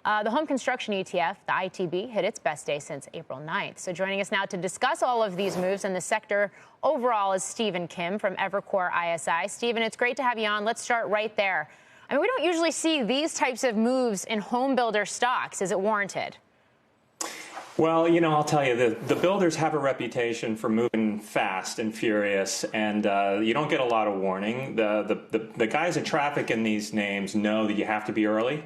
The home construction ETF, the ITB, hit its best day since April 9th. So joining us now to discuss all of these moves in the sector overall is Stephen Kim from Evercore ISI. Stephen, it's great to have you on. Let's start right there. I mean, we don't usually see these types of moves in home builder stocks. Is it warranted? Well, I'll tell you, the builders have a reputation for moving fast and furious, and you don't get a lot of warning. The guys in traffic in these names know that you have to be early.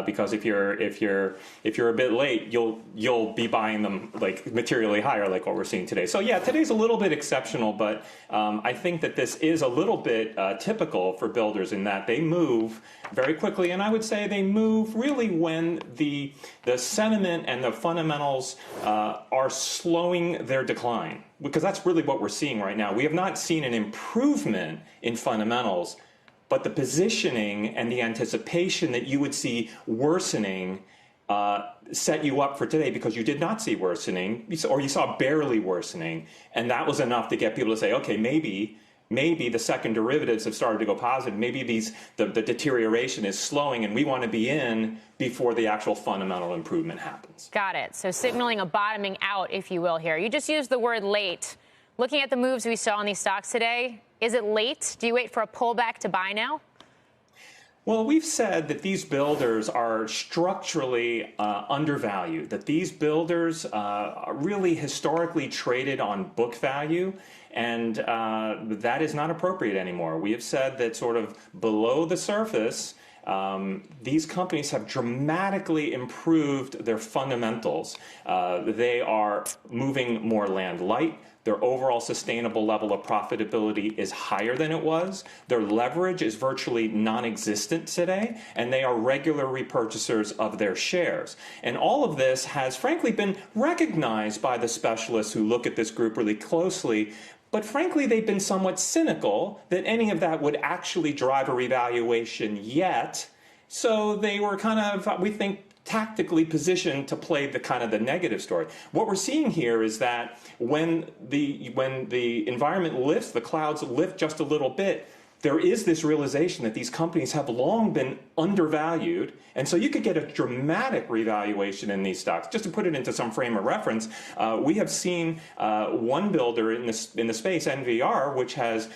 Because if you're a bit late, you'll be buying them like materially higher, like what we're seeing today. So yeah, today's a little bit exceptional, but I think that this is a little bit typical for builders in that they move very quickly, and I would say they move really when the sentiment and the fundamentals are slowing their decline, because that's really what we're seeing right now. We have not seen an improvement in fundamentals, but the positioning and the anticipation that you would see worsening set you up for today, because you did not see worsening, or you saw barely worsening, and that was enough to get people to say, okay, maybe the second derivatives have started to go positive. Maybe the deterioration is slowing, and we want to be in before the actual fundamental improvement happens. Got it. So signaling a bottoming out, if you will, here. You just used the word late. Looking at the moves we saw in these stocks today, is it late? Do you wait for a pullback to buy now? Well, we've said that these builders are structurally undervalued, that these builders are really historically traded on book value, and that is not appropriate anymore. We have said that sort of below the surface, these companies have dramatically improved their fundamentals. They are moving more land light. Their overall sustainable level of profitability is higher than it was. Their leverage is virtually non-existent today, and they are regular repurchasers of their shares. And all of this has frankly been recognized by the specialists who look at this group really closely. But frankly, they've been somewhat cynical that any of that would actually drive a revaluation yet. So they were kind of, we think, tactically positioned to play the negative story. What we're seeing here is that when the environment lifts, the clouds lift just a little bit, there is this realization that these companies have long been undervalued, and so you could get a dramatic revaluation in these stocks. Just to put it into some frame of reference, we have seen one builder in the space, NVR, which has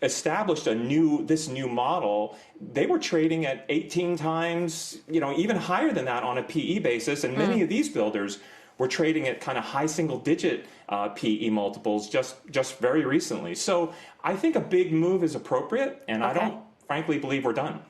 established this new model. They were trading at 18 times, even higher than that on a PE basis, and many of these builders were trading at kind of high single-digit PE multiples just very recently. So I think a big move is appropriate, and I don't frankly believe we're done.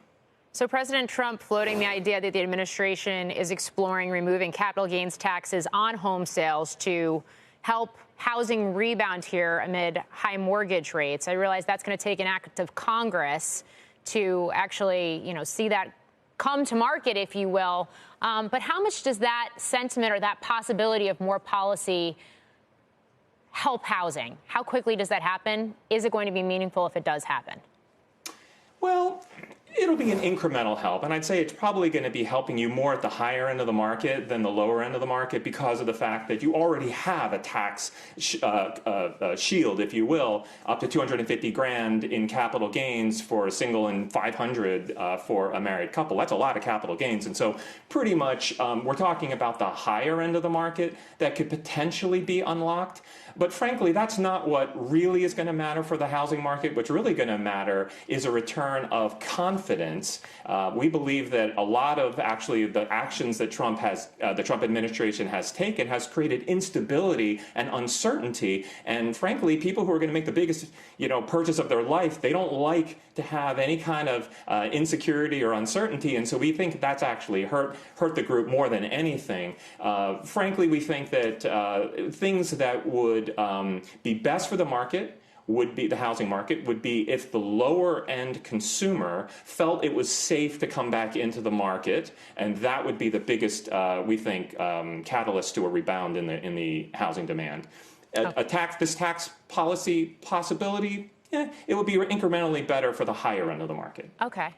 So President Trump floating the idea that the administration is exploring removing capital gains taxes on home sales to help housing rebound here amid high mortgage rates. I realize that's going to take an act of Congress to actually, see that come to market, if you will. But how much does that sentiment or that possibility of more policy help housing? How quickly does that happen? Is it going to be meaningful if it does happen? Well, it'll be an incremental help, and I'd say it's probably going to be helping you more at the higher end of the market than the lower end of the market, because of the fact that you already have a tax shield, if you will, up to $250,000 in capital gains for a single and $500 for a married couple. That's a lot of capital gains, and so pretty much we're talking about the higher end of the market that could potentially be unlocked. But frankly, that's not what really is going to matter for the housing market. What's really going to matter is a return of confidence. We believe that a lot of actually the actions that the Trump administration has taken has created instability and uncertainty. And frankly, people who are going to make the biggest, purchase of their life, they don't like to have any kind of insecurity or uncertainty. And so we think that's actually hurt the group more than anything. Frankly, we think that things that would be best for the market the housing market would be if the lower end consumer felt it was safe to come back into the market, and that would be the biggest, we think, catalyst to a rebound in the housing demand. This tax policy possibility, it would be incrementally better for the higher end of the market. Okay.